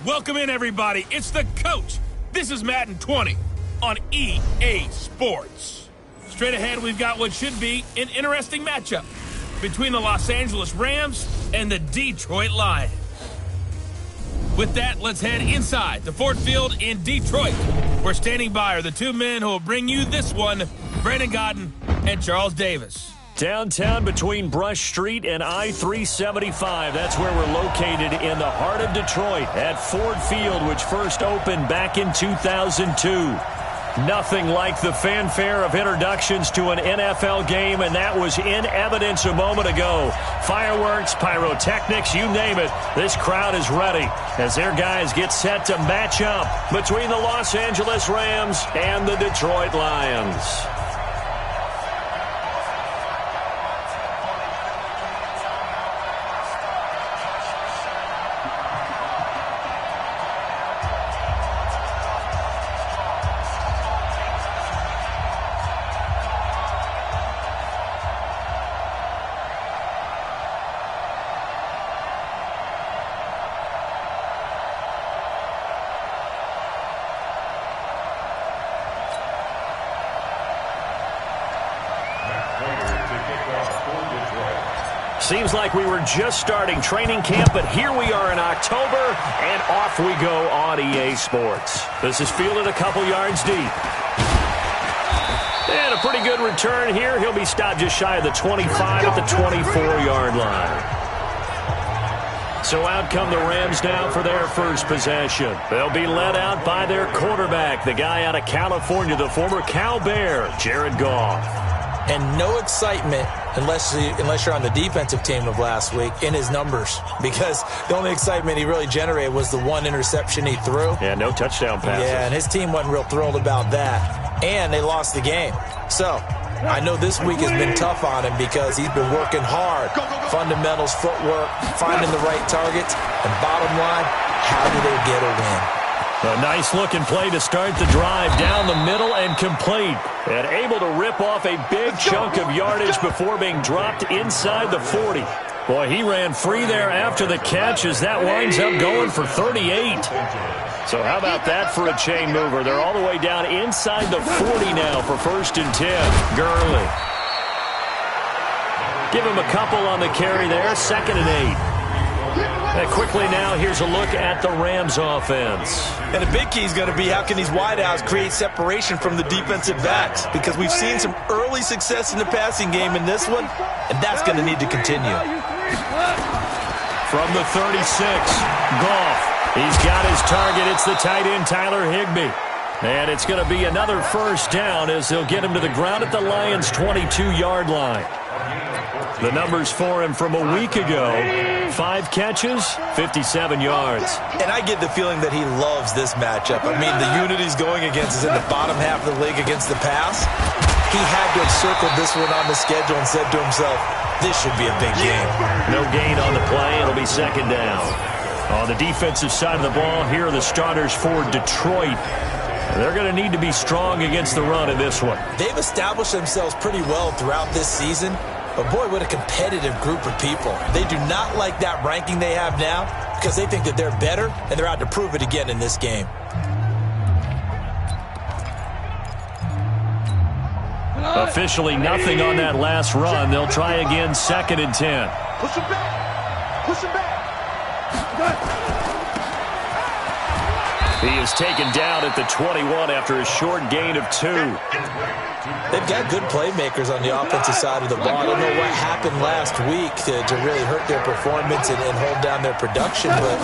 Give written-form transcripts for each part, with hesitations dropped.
Welcome in, everybody. It's the coach. This is Madden 20 on EA Sports. Straight ahead, we've got what should be an interesting matchup between the Los Angeles Rams and the Detroit Lions. With that, let's head inside the Ford Field in Detroit. We're standing by are the two men who will bring you this one, Brandon Godden and Charles Davis. Downtown between Brush Street and I-375. That's where we're located in the heart of Detroit at Ford Field, which first opened back in 2002. Nothing like the fanfare of introductions to an NFL game, and that was in evidence a moment ago. Fireworks, pyrotechnics, you name it. This crowd is ready as their guys get set to match up between the Los Angeles Rams and the Detroit Lions. Seems like we were just starting training camp, but here we are in October, and off we go on EA Sports. This is fielded a couple yards deep. And a pretty good return here. He'll be stopped just shy of the 25 at the 24-yard line. So out come the Rams now for their first possession. They'll be led out by their quarterback, the guy out of California, the former Cal Bear, Jared Goff. And no excitement unless you're on the defensive team of last week in his numbers, because the only excitement he really generated was the one interception he threw. Yeah, no touchdown passes. Yeah, and his team wasn't real thrilled about that. And they lost the game. So I know this week has been tough on him because he's been working hard. Fundamentals, footwork, finding the right targets. And bottom line, how do they get a win? A nice-looking play to start the drive down the middle and complete. And able to rip off a big chunk of yardage before being dropped inside the 40. Boy, he ran free there after the catch as that winds up going for 38. So how about that for a chain mover? They're all the way down inside the 40 now for 1st and 10. Gurley. Give him a couple on the carry there. 2nd and 8. And quickly now, here's a look at the Rams offense. And the big key is going to be how can these wideouts create separation from the defensive backs, because we've seen some early success in the passing game in this one, and that's going to need to continue. From the 36, Goff. He's got his target. It's the tight end, Tyler Higbee. And it's going to be another first down as they'll get him to the ground at the Lions' 22-yard line. The numbers for him from a week ago: 5 catches, 57 yards. And I get the feeling that he loves this matchup. I mean, the unit he's going against is in the bottom half of the league against the pass. He had to have circled this one on the schedule and said to himself, this should be a big game. No gain on the play. It'll be 2nd down. On the defensive side of the ball, here are the starters for Detroit. They're going to need to be strong against the run in this one. They've established themselves pretty well throughout this season. But boy, what a competitive group of people. They do not like that ranking they have now because they think that they're better, and they're out to prove it again in this game. Officially nothing on that last run. They'll try again, 2nd and 10. Push him back. Push him back. He is taken down at the 21 after a short gain of 2. They've got good playmakers on the offensive side of the ball. I don't know what happened last week to really hurt their performance and hold down their production, but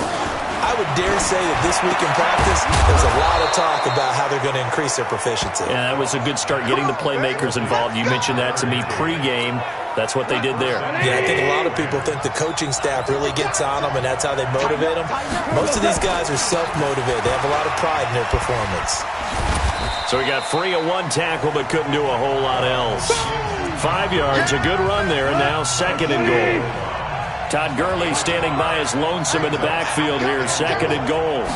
I would dare say that this week in practice, there's a lot of talk about how they're going to increase their proficiency. Yeah, that was a good start getting the playmakers involved. You mentioned that to me pregame. That's what they did there. Yeah, I think a lot of people think the coaching staff really gets on them, and that's how they motivate them. Most of these guys are self-motivated. They have a lot of pride in their performance. So he got free of 1 tackle but couldn't do a whole lot else. 5 yards, a good run there, and now 2nd and goal. Todd Gurley standing by as lonesome in the backfield here, 2nd and goal.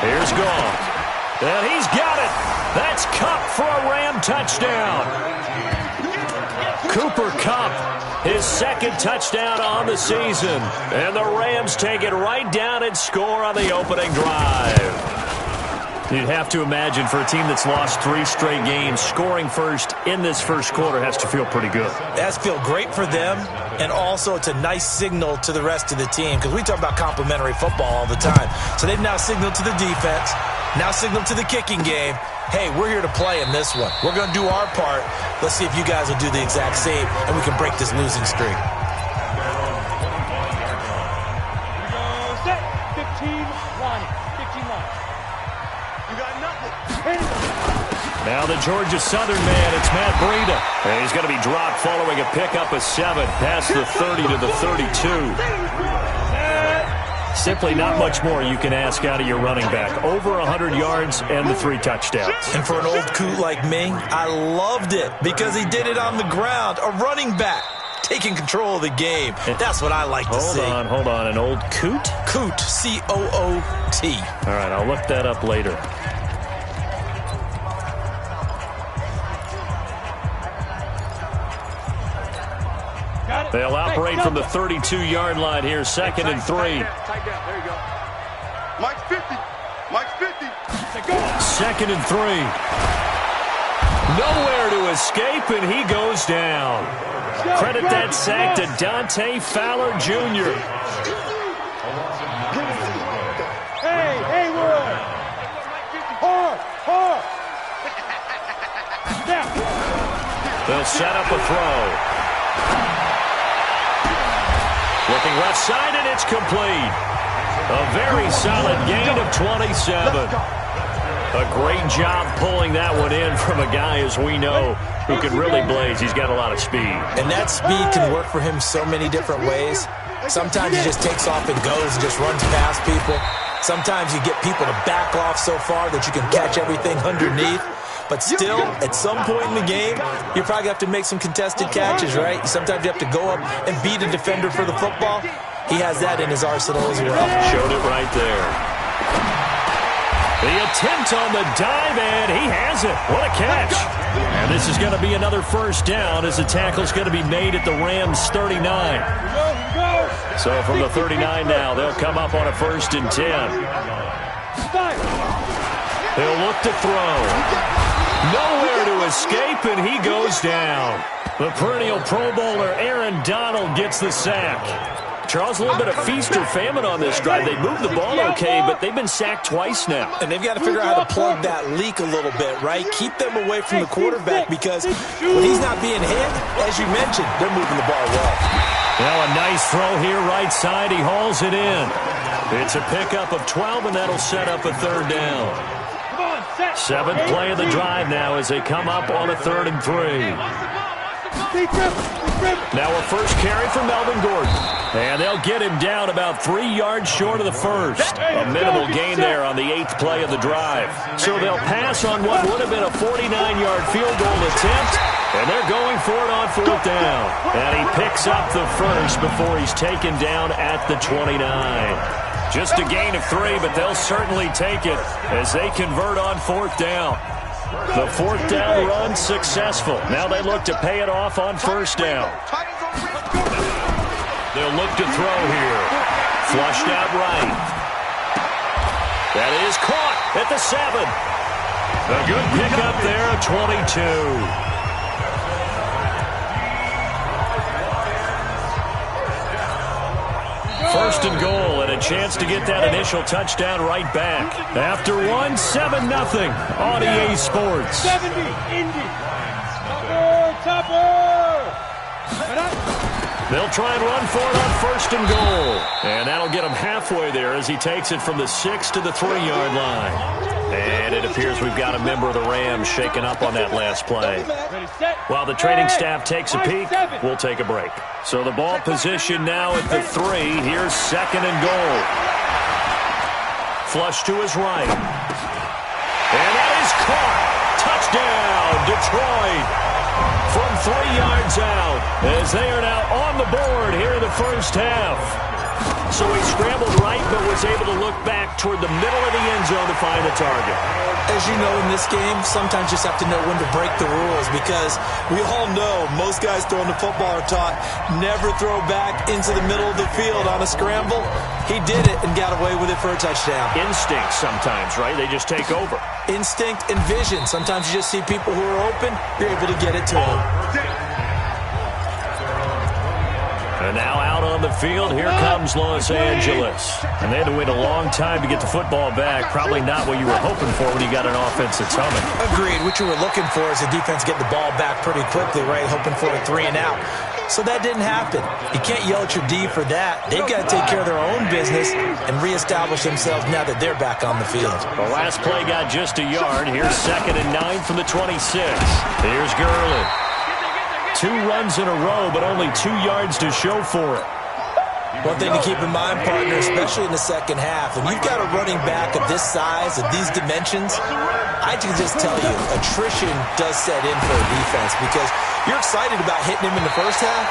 Here's Goff. And he's got it. That's Cup for a Ram touchdown. Cooper Kupp, his second touchdown on the season. And the Rams take it right down and score on the opening drive. You'd have to imagine for a team that's lost 3 straight games, scoring first in this first quarter has to feel pretty good. It has to feel great for them, and also it's a nice signal to the rest of the team, because we talk about complimentary football all the time. So they've now signaled to the defense, now signaled to the kicking game, hey, we're here to play in this one. We're going to do our part. Let's see if you guys will do the exact same, and we can break this losing streak. Set. 15 line. 15 line. You got nothing. Now the Georgia Southern man, it's Matt Breida. And he's going to be dropped following a pickup of 7 past the 30 to the 32. Simply not much more you can ask out of your running back. Over 100 yards and the 3 touchdowns. And for an old coot like me, I loved it because he did it on the ground. A running back taking control of the game. That's what I like to see. Hold on. An old coot? Coot, C-O-O-T. All right, I'll look that up later. They'll operate from the 32-yard line here, 2nd and 3. Tight down. There you go. Mike's 50. Mike's 50. 2nd and 3. Nowhere to escape, and he goes down. Credit that sack to Dante Fowler Jr. Hey, Wood. Hard. They'll set up a throw. Looking left side, and it's complete. A very solid gain of 27. A great job pulling that one in from a guy, as we know, who can really blaze. He's got a lot of speed. And that speed can work for him so many different ways. Sometimes he just takes off and goes and just runs past people. Sometimes you get people to back off so far that you can catch everything underneath. But still, at some point in the game, you probably have to make some contested catches, right? Sometimes you have to go up and beat a defender for the football. He has that in his arsenal as well. Showed it right there. The attempt on the dive, and he has it. What a catch. And this is going to be another first down as the tackle's going to be made at the Rams' 39. So from the 39 now, they'll come up on a 1st and 10. They'll look to throw. Nowhere to escape, and he goes down. The perennial Pro Bowler Aaron Donald gets the sack. Charles, a little bit of feast or famine on this drive. They moved the ball okay, but they've been sacked twice now. And they've got to figure out how to plug that leak a little bit, right? Keep them away from the quarterback because when he's not being hit, as you mentioned, they're moving the ball well. Now a nice throw here right side. He hauls it in. It's a pickup of 12, and that'll set up a 3rd down. 7th play of the drive now as they come up on a 3rd and 3. Now a first carry for Melvin Gordon. And they'll get him down about 3 yards short of the first. A minimal gain there on the 8th play of the drive. So they'll pass on what would have been a 49-yard field goal attempt. And they're going for it on 4th down. And he picks up the first before he's taken down at the 29. Just a gain of 3, but they'll certainly take it as they convert on 4th down. The 4th down run successful. Now they look to pay it off on 1st down. They'll look to throw here. Flushed out right. That is caught at the 7. A good pickup there at 22. 1st and goal, and a chance to get that initial touchdown right back. After 1, 7-0 on EA Sports. 70, Indy. Topper. They'll try and run for it on 1st and goal. And that'll get him halfway there as he takes it from the 6 to the 3-yard line. And it appears we've got a member of the Rams shaken up on that last play. While the training staff takes a peek, we'll take a break. So the ball position now at the 3. Here's 2nd and goal. Flush to his right. And that is caught. Touchdown, Detroit. From 3 yards out, as they are now on the board here in the first half. So he scrambled right, but was able to look back toward the middle of the end zone to find the target. As you know, in this game, sometimes you just have to know when to break the rules, because we all know most guys throwing the football are taught never throw back into the middle of the field on a scramble. He did it and got away with it for a touchdown. Instinct sometimes, right? They just take over. Instinct and vision. Sometimes you just see people who are open, you're able to get it to them. And now out on the field, here comes Los Angeles. And they had to wait a long time to get the football back. Probably not what you were hoping for when you got an offense that's humming. Agreed. What you were looking for is the defense get the ball back pretty quickly, right? Hoping for a 3 and out. So that didn't happen. You can't yell at your D for that. They've got to take care of their own business and reestablish themselves now that they're back on the field. The last play got just a yard. Here's 2nd and 9 from the 26. Here's Gurley. 2 runs in a row, but only 2 yards to show for it. One thing to keep in mind, partner, especially in the second half, when you've got a running back of this size, of these dimensions, I can just tell you, attrition does set in for a defense, because you're excited about hitting him in the first half,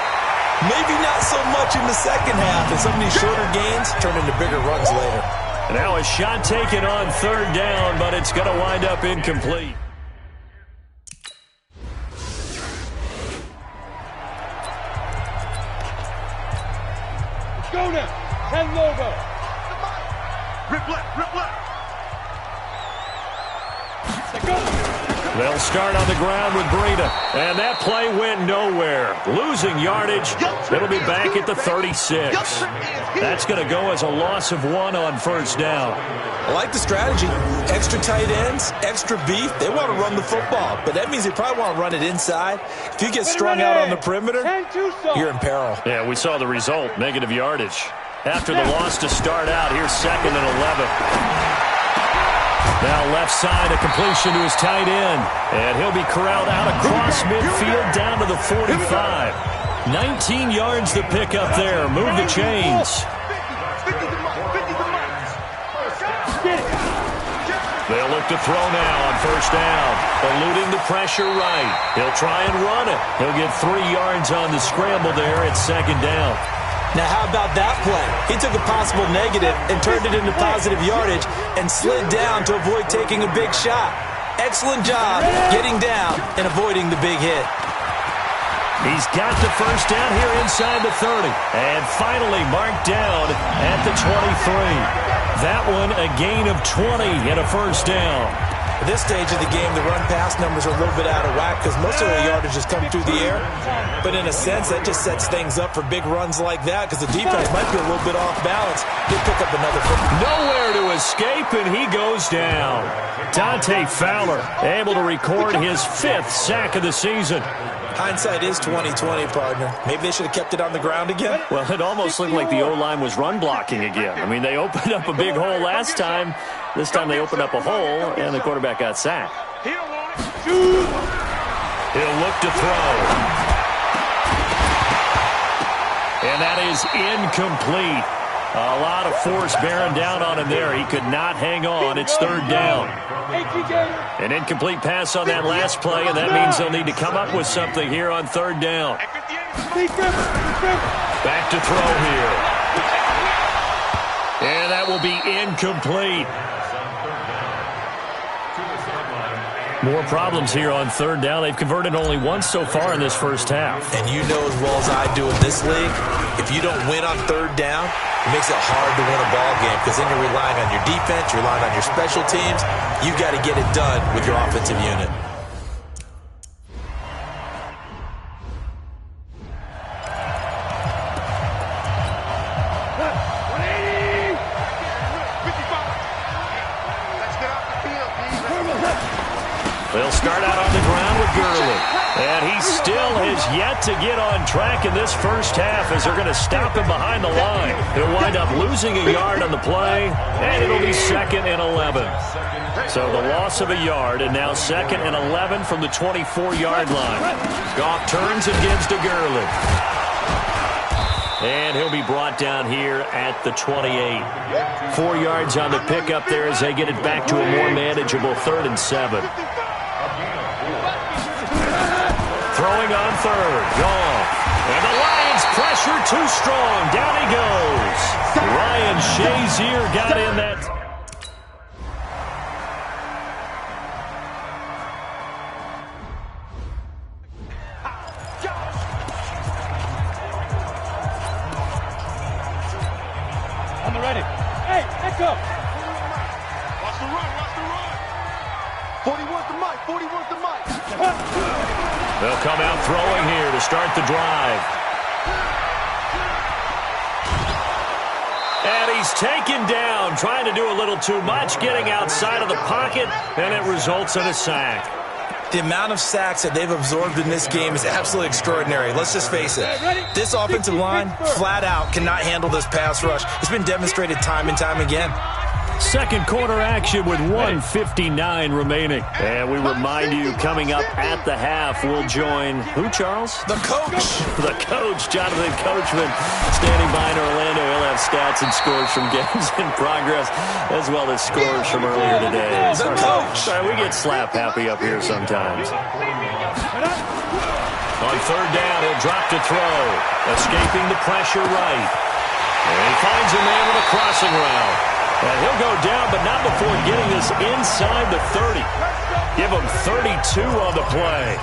maybe not so much in the second half, and some of these shorter gains turn into bigger runs later. And now a shot taken on 3rd down, but it's going to wind up incomplete. Go now. 10 logo. Rip left. They'll start on the ground with Breida. And that play went nowhere. Losing yardage. It'll be back at the 36. That's going to go as a loss of 1 on 1st down. I like the strategy. Extra tight ends, extra beef. They want to run the football, but that means they probably want to run it inside. If you get strung out on the perimeter, you're in peril. Yeah, we saw the result, negative yardage. After the loss to start out, here's 2nd and 11. Now left side, a completion to his tight end. And he'll be corralled out across midfield down to the 45. 19 yards to pick up there. Move the chains. They'll look to throw now on 1st down. Eluding the pressure right. He'll try and run it. He'll get 3 yards on the scramble there at 2nd down. Now, how about that play? He took a possible negative and turned it into positive yardage and slid down to avoid taking a big shot. Excellent job getting down and avoiding the big hit. He's got the 1st down here inside the 30. And finally marked down at the 23. That one a gain of 20 and a 1st down. At this stage of the game, the run-pass numbers are a little bit out of whack because most of the yardage is coming through the air. But in a sense, that just sets things up for big runs like that because the defense might be a little bit off balance. He'll pick up another football. Nowhere to escape, and he goes down. Dante Fowler able to record his 5th sack of the season. Hindsight is 20/20, partner. Maybe they should have kept it on the ground again. Well, it almost looked like the O-line was run blocking again. I mean, they opened up a big hole last time. This time they opened up a hole, and the quarterback got sacked. He'll look to throw. And that is incomplete. A lot of force bearing down on him there. He could not hang on. It's 3rd down. An incomplete pass on that last play, and that means they'll need to come up with something here on 3rd down. Back to throw here. And that will be incomplete. More problems here on 3rd down. They've converted only once so far in this 1st half. And you know as well as I do in this league, if you don't win on 3rd down, it makes it hard to win a ball game because then you're relying on your defense, you're relying on your special teams. You've got to get it done with your offensive unit. They'll start out on the ground with Gurley. And he still has yet to get on track in this 1st half as they're going to stop him behind the line. He'll wind up losing a yard on the play, and it'll be 2nd and 11. So the loss of a yard, and now 2nd and 11 from the 24-yard line. Goff turns and gives to Gurley. And he'll be brought down here at the 28. 4 yards on the pickup there as they get it back to a more manageable 3rd and 7. Throwing on 3rd. Goff. And the Lions pressure too strong. Down he goes. Ryan Shazier got in that. On the ready. Hey, let go. Watch the run, watch the run. 40 wants the mic, 40 wants the mic. They'll come out throwing here to start the drive. And he's taken down, trying to do a little too much, getting outside of the pocket, and it results in a sack. The amount of sacks that they've absorbed in this game is absolutely extraordinary. Let's just face it. This offensive line, flat out, cannot handle this pass rush. It's been demonstrated time and time again. Second quarter action with 1:59 remaining. And we remind you, coming up at the half, we'll join who, Charles? The coach. The coach, Jonathan Coachman, standing by in Orlando. He'll have stats and scores from games in progress, as well as scores from earlier today. The coach. Sorry, we get slap happy up here sometimes. On third down, he'll drop to throw. Escaping the pressure right. And he finds a man with a crossing route. And he'll go down, but not before getting this inside the 30. Give him 32 on the play.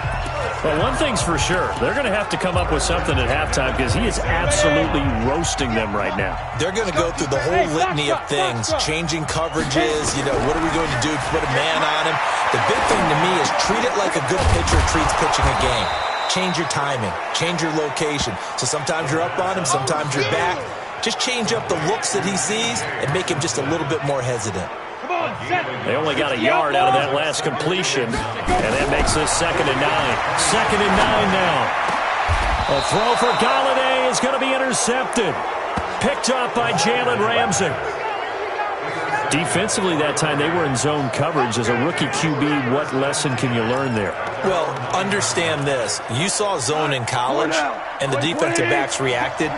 Well, one thing's for sure. They're going to have to come up with something at halftime because he is absolutely roasting them right now. They're going to go through the whole litany of things, changing coverages, what are we going to do to put a man on him? The big thing to me is treat it like a good pitcher treats pitching a game. Change your timing, change your location. So sometimes you're up on him, sometimes you're back. Just change up the looks that he sees and make him just a little bit more hesitant. They only got a yard out of that last completion, and that makes this 2nd and 9. 2nd and 9 now. A throw for Galladay is going to be intercepted. Picked up by Jalen Ramsey. Defensively that time, they were in zone coverage. As a rookie QB, what lesson can you learn there? Well, understand this. You saw zone in college, and the defensive backs reacted,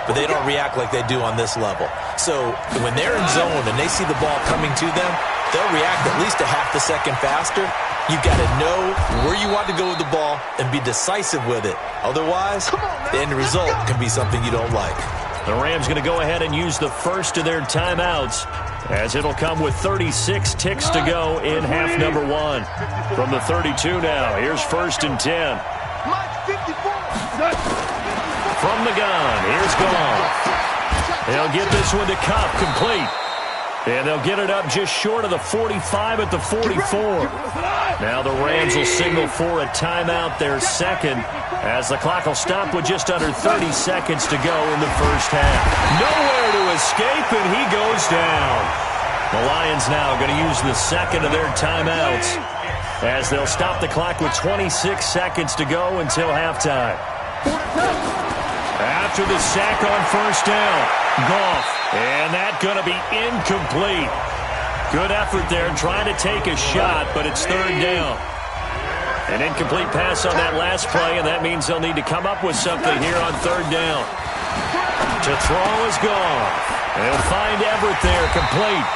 but they don't react like they do on this level. So when they're in zone and they see the ball coming to them, they'll react at least a half a second faster. You've got to know where you want to go with the ball and be decisive with it. Otherwise, the end result can be something you don't like. The Rams going to go ahead and use the first of their timeouts, as it'll come with 36 ticks to go in half number 1. From the 32 now, here's 1st and 10. From the gun, here's Goff. They'll get this one to Cup, complete. And they'll get it up just short of the 45 at the 44. Now the Rams will signal for a timeout, their second, as the clock will stop with just under 30 seconds to go in the first half. Nowhere to escape, and he goes down. The Lions now going to use the second of their timeouts, as they'll stop the clock with 26 seconds to go until halftime. After the sack on first down, Goff, and that going to be incomplete. Good effort there trying to take a shot, but it's third down. An incomplete pass on that last play, and that means they'll need to come up with something here on third down. To throw is Goff. They'll find Everett there, complete.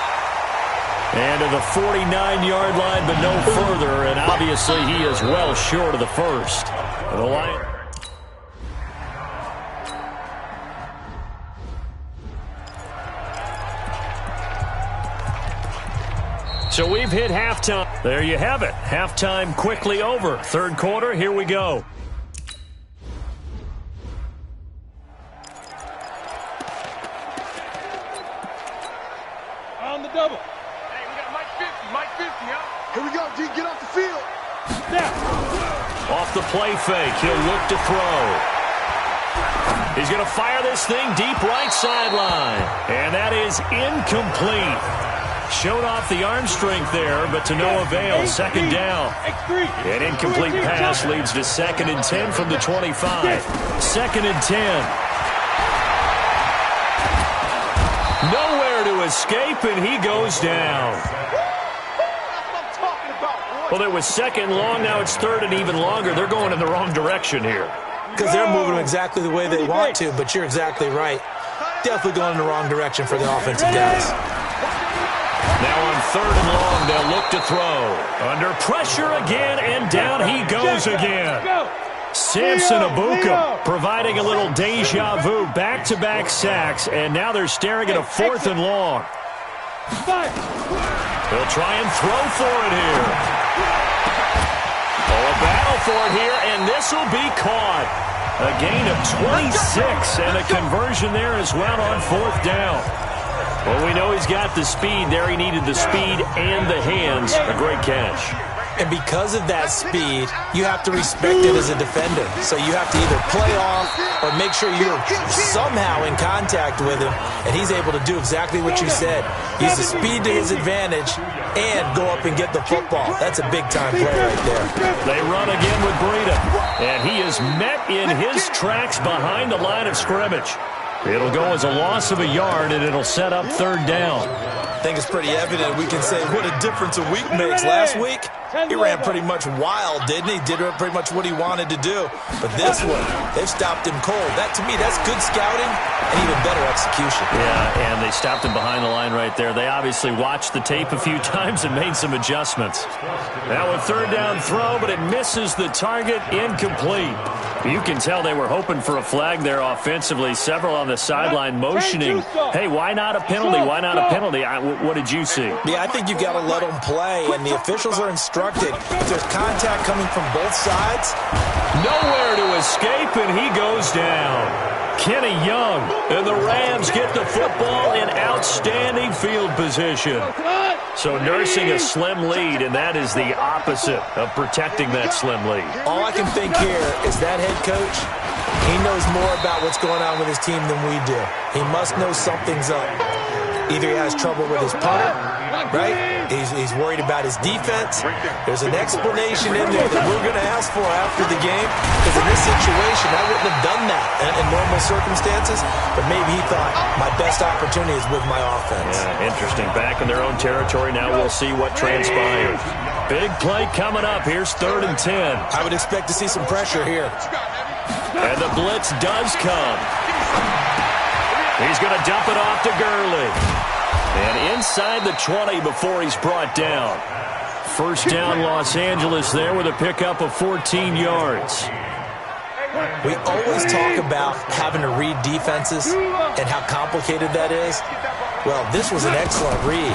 And to the 49-yard line, but no further, and obviously he is well short of the first. The Lions. So we've hit halftime. There you have it. Halftime quickly over. Third quarter, here we go. On the double. Hey, we got Mike 50, huh? Here we go, G, get off the field. Snap. Off the play fake, he'll look to throw. He's going to fire this thing deep right sideline. And that is incomplete. Showed off the arm strength there, but to no avail. Second down. An incomplete pass leads to 2nd and 10 from the 25. 2nd and 10. Nowhere to escape, and he goes down. Well, it was second long, now it's third and even longer. They're going in the wrong direction here. Because they're moving exactly the way they want to, but you're exactly right. Definitely going in the wrong direction for the offensive guys. Now on third and long, they'll look to throw. Under pressure again, and down he goes again. Samson Ibuka providing a little deja vu, back-to-back sacks, and now they're staring at a 4th and long. They'll try and throw for it here. Oh, a battle for it here, and this will be caught. A gain of 26 and a conversion there as well on 4th down. Well, we know he's got the speed there. He needed the speed and the hands. A great catch. And because of that speed, you have to respect it as a defender. So you have to either play off or make sure you're somehow in contact with him, and he's able to do exactly what you said. Use the speed to his advantage and go up and get the football. That's a big-time play right there. They run again with Breida, and he is met in his tracks behind the line of scrimmage. It'll go as a loss of a yard, and it'll set up 3rd down. I think it's pretty evident. We can say what a difference a week makes. Last week, he ran pretty much wild, didn't he? Did pretty much what he wanted to do. But this one, they've stopped him cold. That, to me, that's good scouting and even better execution. Yeah, and they stopped him behind the line right there. They obviously watched the tape a few times and made some adjustments. Now a 3rd down throw, but it misses the target, incomplete. You can tell they were hoping for a flag there offensively. Several on the sideline motioning, hey, why not a penalty? Why not a penalty? What did you see? Yeah, I think you got to let them play, and the officials are instructed. If there's contact coming from both sides, nowhere to escape, and he goes down. Kenny Young and the Rams get the football in outstanding field position. So nursing a slim lead, and that is the opposite of protecting that slim lead. All I can think here is that head coach, he knows more about what's going on with his team than we do. He must know something's up. Either he has trouble with his punter, right? He's worried about his defense. There's an explanation in there that we're going to ask for after the game, because in this situation, I wouldn't have done that in normal circumstances, but maybe he thought my best opportunity is with my offense. Yeah, interesting. Back in their own territory. Now we'll see what transpires. Big play coming up. Here's 3rd and 10. I would expect to see some pressure here. And the blitz does come. He's going to dump it off to Gurley. And inside the 20 before he's brought down. 1st down Los Angeles there with a pickup of 14 yards. We always talk about having to read defenses and how complicated that is. Well, this was an excellent read.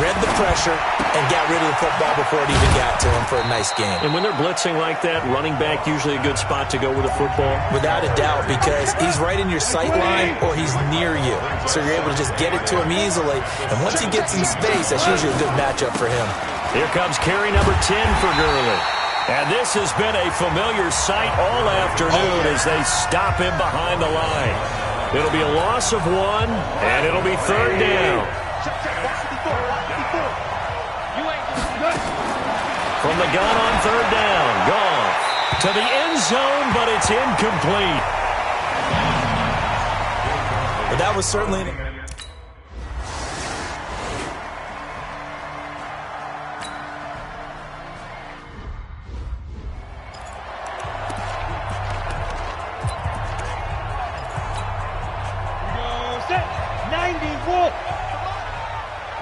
Read the pressure and got rid of the football before it even got to him for a nice game. And when they're blitzing like that, running back usually a good spot to go with a football? Without a doubt, because he's right in your sight line or he's near you. So you're able to just get it to him easily. And once he gets in space, that's usually a good matchup for him. Here comes carry number 10 for Gurley. And this has been a familiar sight all afternoon as they stop him behind the line. It'll be a loss of 1, and it'll be 3rd down. From the gun on 3rd down, Goff to the end zone, but it's incomplete. But that was certainly...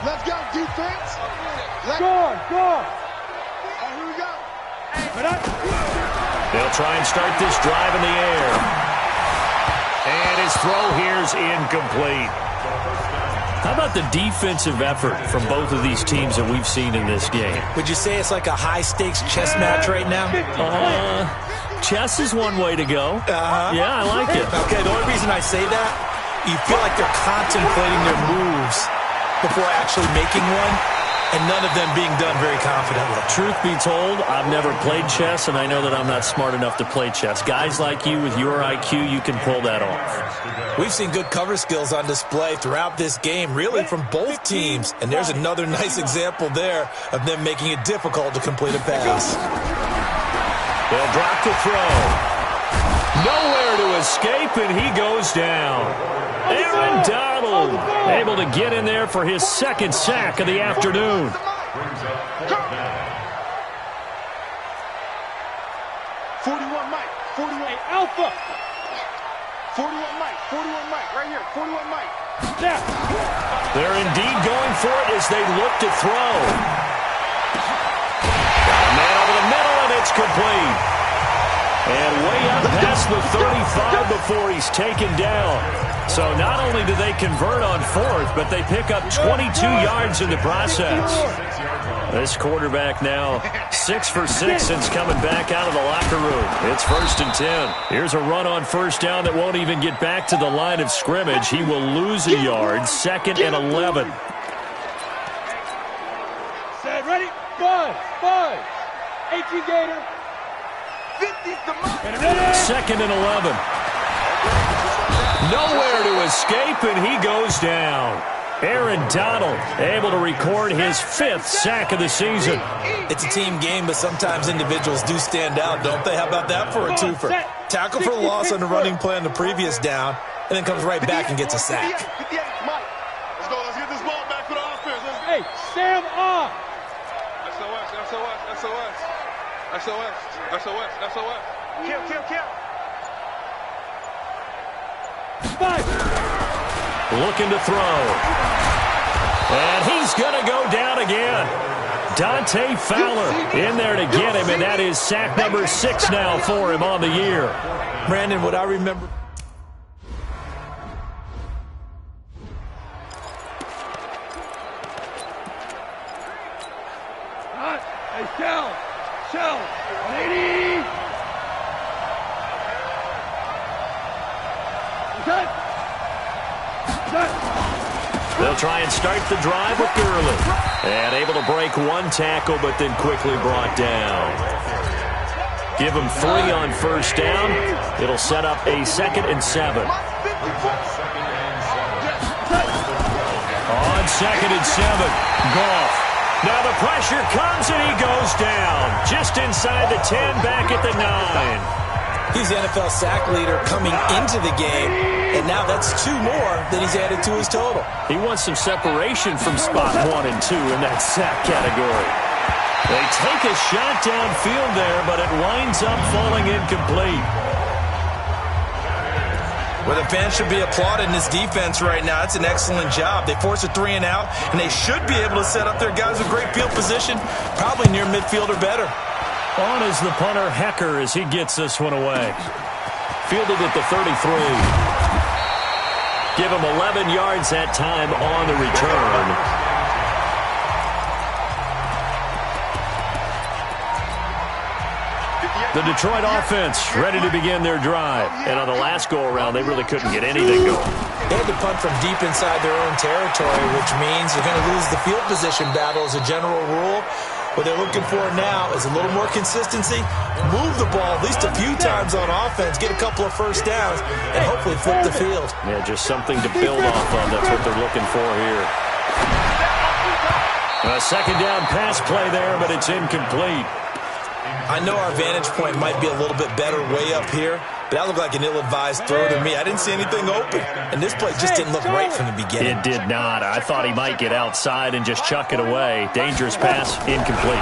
Let's go, defense. Go on. Here we go. They'll try and start this drive in the air. And his throw here's incomplete. How about the defensive effort from both of these teams that we've seen in this game? Would you say it's like a high-stakes chess match right now? Chess is one way to go. Yeah, I like it. Okay, the only reason I say that, you feel like they're contemplating their moves before actually making one, and none of them being done very confidently. Truth be told, I've never played chess, and I know that I'm not smart enough to play chess. Guys like you with your IQ, you can pull that off. We've seen good cover skills on display throughout this game, really from both teams, and there's another nice example there of them making it difficult to complete a pass. They'll drop the throw. Nowhere to escape, and he goes down. Aaron Donald able to get in there for his 2nd sack of the afternoon. 41 Mike. 41 Alpha. 41 Mike. Right here. 41 Mike. They're indeed going for it as they look to throw. Got a man over the middle, and it's complete. And way up past the 35 before he's taken down. So not only do they convert on fourth, but they pick up 22 yards in the process. This quarterback now 6 for 6 since coming back out of the locker room. It's 1st and 10. Here's a run on first down that won't even get back to the line of scrimmage. He will lose a yard. 2nd and 11. Set, ready? Buzz. 18 Gator. 2nd and 11. Nowhere to escape, and he goes down. Aaron Donald able to record his 5th sack of the season. It's a team game, but sometimes individuals do stand out, don't they? How about that for a twofer? Tackle for loss on the running play on the previous down, and then comes right back and gets a sack. Let's go. Let's get this ball back for the offense. Hey, Sam off. SOS. Kill. Looking to throw. And he's going to go down again. Dante Fowler in there to get him, and that is sack number 6 now for him on the year. Brandon, what I remember... Hey, Shell. 180. They'll try and start the drive with Gurley. And able to break one tackle, but then quickly brought down. Give him 3 on first down. It'll set up a 2nd and 7. On 2nd and 7, Goff. Now the pressure comes and he goes down. Just inside the 10, back at the 9. He's the NFL sack leader coming into the game, and now that's 2 more that he's added to his total. He wants some separation from spot 1 and 2 in that sack category. They take a shot downfield there, but it winds up falling incomplete. Well, the fans should be applauding this defense right now. It's an excellent job. They force a 3 and out, and they should be able to set up their guys with great field position, probably near midfield or better. On is the punter, Hecker, as he gets this one away. Fielded at the 33. Give him 11 yards that time on the return. The Detroit offense ready to begin their drive. And on the last go-around, they really couldn't get anything going. They had to punt from deep inside their own territory, which means they're going to lose the field position battle as a general rule. What they're looking for now is a little more consistency, move the ball at least a few times on offense, get a couple of first downs, and hopefully flip the field. Yeah, just something to build off of. That's what they're looking for here. A 2nd down pass play there, but it's incomplete. I know our vantage point might be a little bit better way up here, but that looked like an ill-advised throw to me. I didn't see anything open, and this play just didn't look right from the beginning. It did not. I thought he might get outside and just chuck it away. Dangerous pass, incomplete.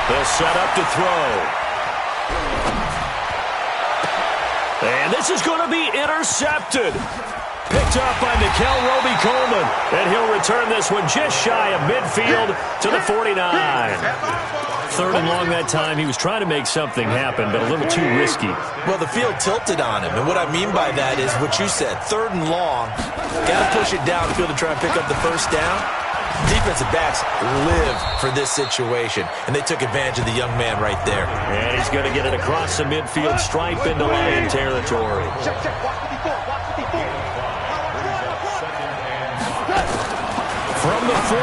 They'll set up to throw. And this is going to be intercepted. Picked up by Nickel Roby-Coleman. And he'll return this one just shy of midfield to the 49. 3rd and long that time. He was trying to make something happen, but a little too risky. Well, the field tilted on him, and what I mean by that is what you said, 3rd and long. Got to push it downfield to try and pick up the first down. Defensive backs live for this situation, and they took advantage of the young man right there. And he's going to get it across the midfield stripe into Lion territory. From the 45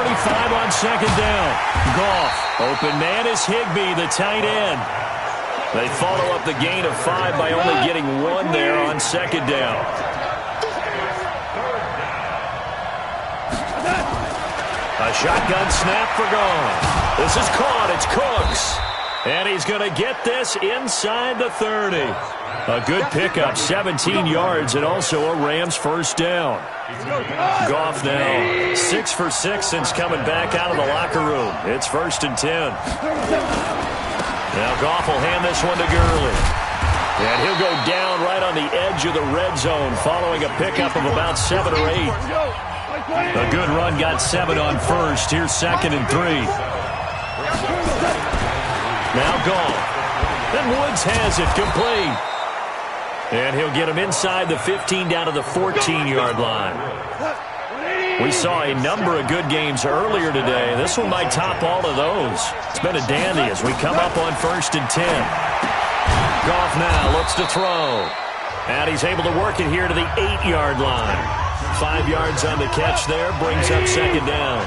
on 2nd down, Goff. Open man is Higbee, the tight end. They follow up the gain of 5 by only getting 1 there on 2nd down. A shotgun snap for Goff. This is caught. It's Cooks. And he's going to get this inside the 30. A good pickup, 17 yards, and also a Rams first down. Goff now 6 for 6 since coming back out of the locker room. It's 1st and 10. Now Goff will hand this one to Gurley. And he'll go down right on the edge of the red zone following a pickup of about 7 or 8. A good run got 7 on first. Here's 2nd and 3. Now Goff. And Woods has it complete. And he'll get him inside the 15 down to the 14-yard line. We saw a number of good games earlier today. This one might top all of those. It's been a dandy as we come up on 1st and 10. Goff now looks to throw. And he's able to work it here to the 8-yard line. 5 yards on the catch there, brings up 2nd down.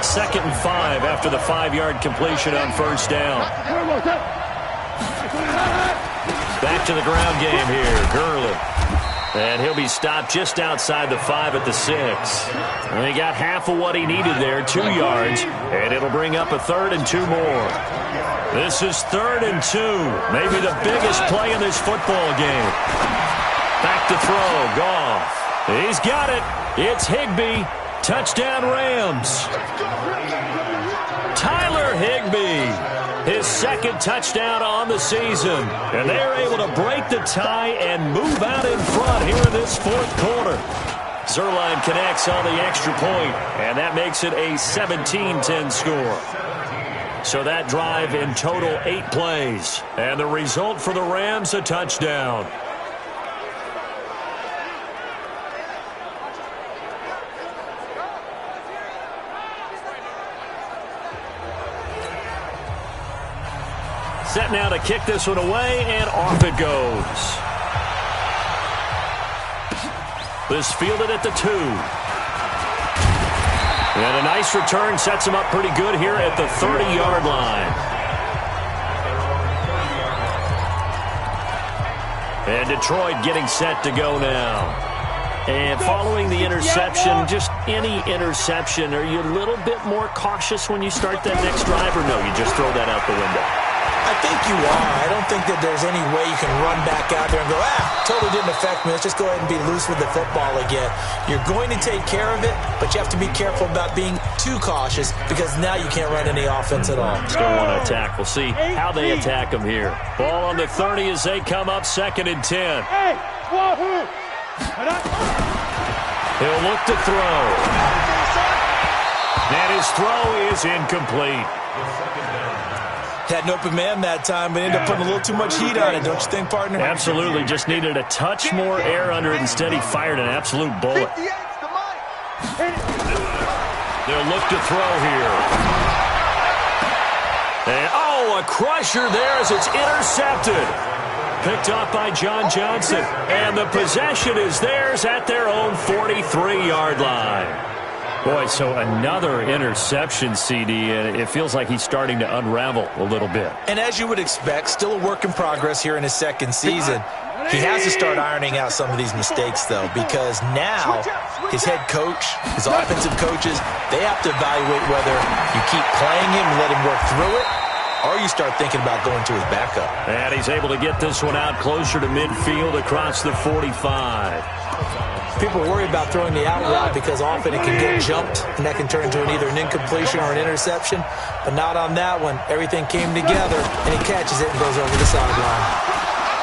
2nd and 5 after the 5-yard completion on 1st down. Back to the ground game here, Gurley. And he'll be stopped just outside the 5 at the 6. And he got half of what he needed there, 2 yards, and it'll bring up a 3rd and 2 more. This is 3rd and 2, maybe the biggest play in this football game. Back to throw, Goff. He's got it. It's Higbee. Touchdown Rams. Tyler Higbee. His 2nd touchdown on the season. And they're able to break the tie and move out in front here in this 4th quarter. Zerline connects on the extra point, and that makes it a 17-10 score. So that drive in total 8 plays. And the result for the Rams, a touchdown. Set now to kick this one away, and off it goes. This fielded at the 2. And a nice return sets him up pretty good here at the 30-yard line. And Detroit getting set to go now. And following the interception, just any interception, are you a little bit more cautious when you start that next drive, or no, you just throw that out the window? I think you are. I don't think that there's any way you can run back out there and go, totally didn't affect me. Let's just go ahead and be loose with the football again. You're going to take care of it, but you have to be careful about being too cautious because now you can't run any offense at all. Still want to attack. We'll see how they attack them here. Ball on the 30 as they come up 2nd and 10. He'll look to throw. And his throw is incomplete. Had an open man that time, but ended up putting a little too much heat on it, don't you think, partner? Absolutely. Just needed a touch more air under it. Instead, he fired an absolute bullet. They'll look to throw here. And, a crusher there as it's intercepted. Picked off by John Johnson. And the possession is theirs at their own 43-yard line. Boy, so another interception, CD, and it feels like he's starting to unravel a little bit. And as you would expect, still a work in progress here in his 2nd season. He has to start ironing out some of these mistakes, though, because now his head coach, his offensive coaches, they have to evaluate whether you keep playing him and let him work through it, or you start thinking about going to his backup. And he's able to get this one out closer to midfield across the 45. People worry about throwing the out route because often it can get jumped, and that can turn into either an incompletion or an interception. But not on that one. Everything came together, and he catches it and goes over the sideline.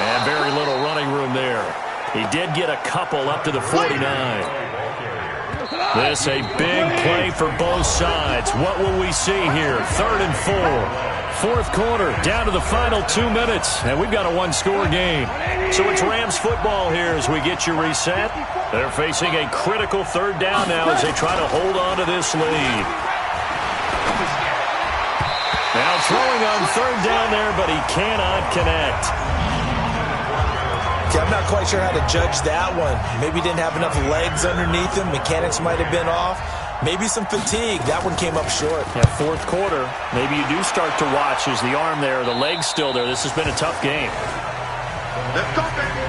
And very little running room there. He did get a couple up to the 49. This a big play for both sides. What will we see here? 3rd and 4. 4th quarter, down to the final 2 minutes, and we've got a 1-score game. So it's Rams football here as we get you reset. They're facing a critical 3rd down now as they try to hold on to this lead. Now throwing on 3rd down there, but he cannot connect. Okay, I'm not quite sure how to judge that one. Maybe he didn't have enough legs underneath him. Mechanics might have been off. Maybe some fatigue. That one came up short. Yeah, 4th quarter. Maybe you do start to watch as the arm there, the leg's still there. This has been a tough game. Let's go, baby.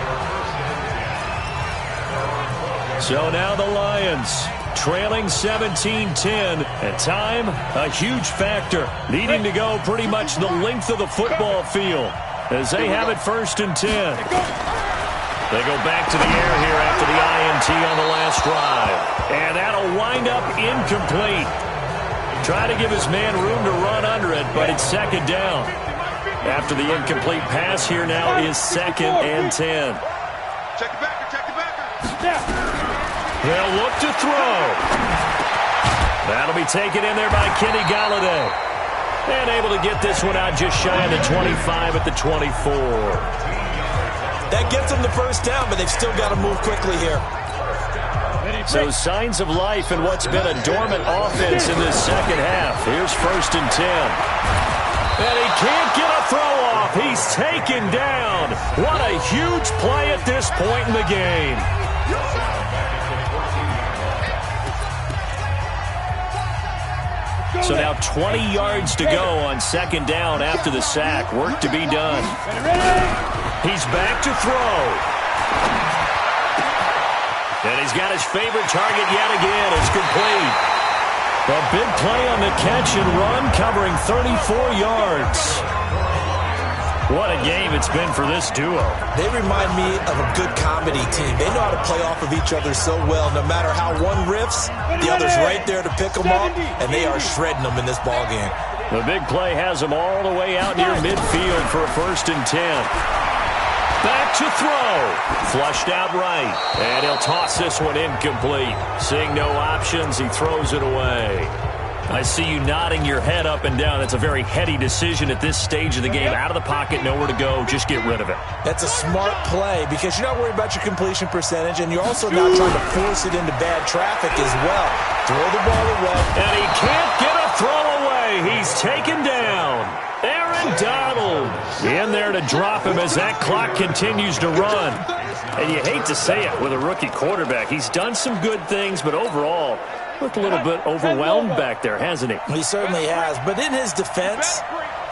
So now the Lions trailing 17-10. At time, a huge factor. Needing to go pretty much the length of the football field as they have it 1st and 10. They go back to the air here after the INT on the last drive. And that'll wind up incomplete. Try to give his man room to run under it, but it's 2nd down. After the incomplete pass here now is 2nd and 10. Check it back, check it back. They'll look to throw. That'll be taken in there by Kenny Galladay. And able to get this one out just shy of the 25 at the 24. That gets them the first down, but they've still got to move quickly here. So signs of life in what's been a dormant offense in this second half. Here's 1st and 10. And he can't get a throw off. He's taken down. What a huge play at this point in the game. So now 20 yards to go on 2nd down after the sack. Work to be done. He's back to throw. And he's got his favorite target yet again. It's complete. A big play on the catch and run, covering 34 yards. What a game it's been for this duo. They remind me of a good comedy team. They know how to play off of each other so well. No matter how one riffs, the other's right there to pick them up, and they are shredding them in this ballgame. The big play has them all the way out near midfield for a 1st and 10. Back to throw. Flushed out right. And he'll toss this one incomplete. Seeing no options, he throws it away. I see you nodding your head up and down. That's a very heady decision at this stage of the game. Out of the pocket, nowhere to go. Just get rid of it. That's a smart play because you're not worried about your completion percentage, and you're also not trying to force it into bad traffic as well. Throw the ball away. And he can't get a throw away. He's taken down. Aaron Donald in there to drop him as that clock continues to run. And you hate to say it with a rookie quarterback. He's done some good things, but overall, looked a little bit overwhelmed back there, hasn't he? He certainly has. But in his defense,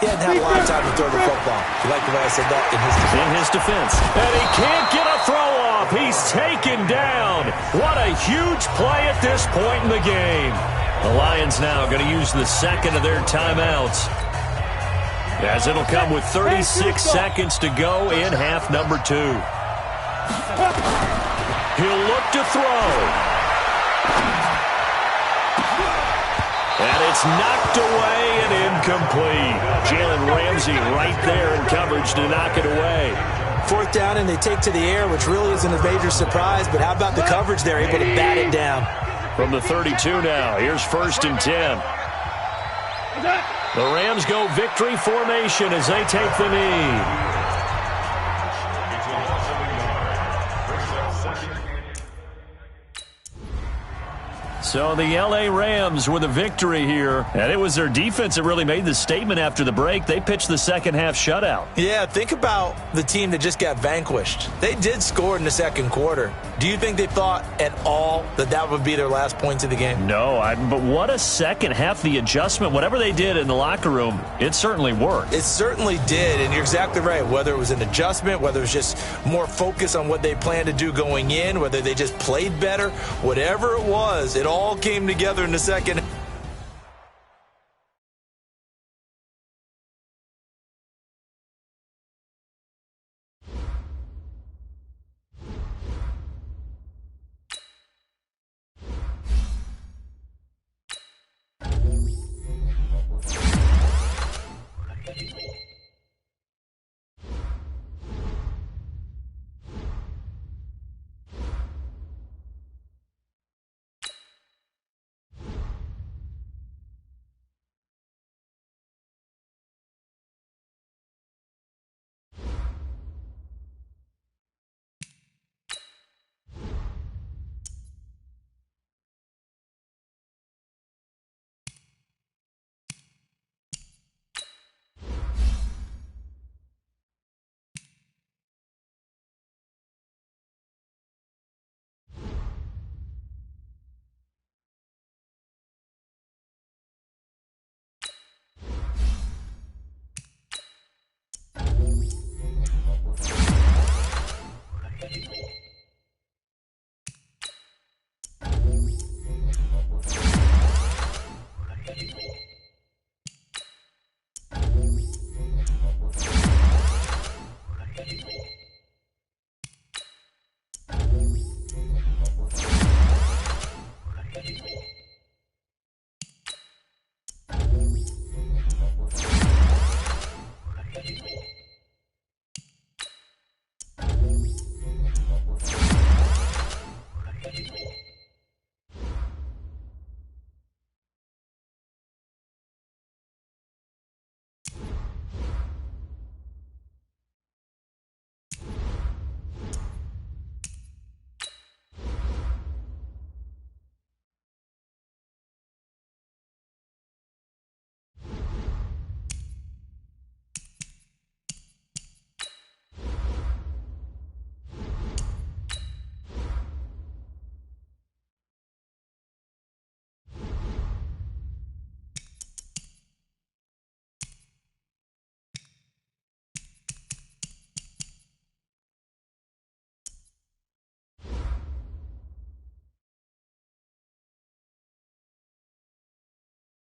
he hadn't had a lot of time to throw the football. You like the way I said that? In his defense. In his defense. And he can't get a throw off. He's taken down. What a huge play at this point in the game. The Lions now going to use the second of their timeouts, as it'll come with 36 seconds to go in half number 2. He'll look to throw. And it's knocked away and incomplete. Jalen Ramsey right there in coverage to knock it away. 4th down, and they take to the air, which really isn't a major surprise, but how about the coverage there, able to bat it down? From the 32 now, here's 1st and 10. The Rams go victory formation as they take the knee. So the L.A. Rams with a victory here. And it was their defense that really made the statement after the break. They pitched the second half shutout. Yeah, think about the team that just got vanquished. They did score in the second quarter. Do you think they thought at all that that would be their last points of the game? No, but what a second half. The adjustment, whatever they did in the locker room, it certainly worked. It certainly did, and you're exactly right. Whether it was an adjustment, whether it was just more focus on what they planned to do going in, whether they just played better, whatever it was, it all came together in the second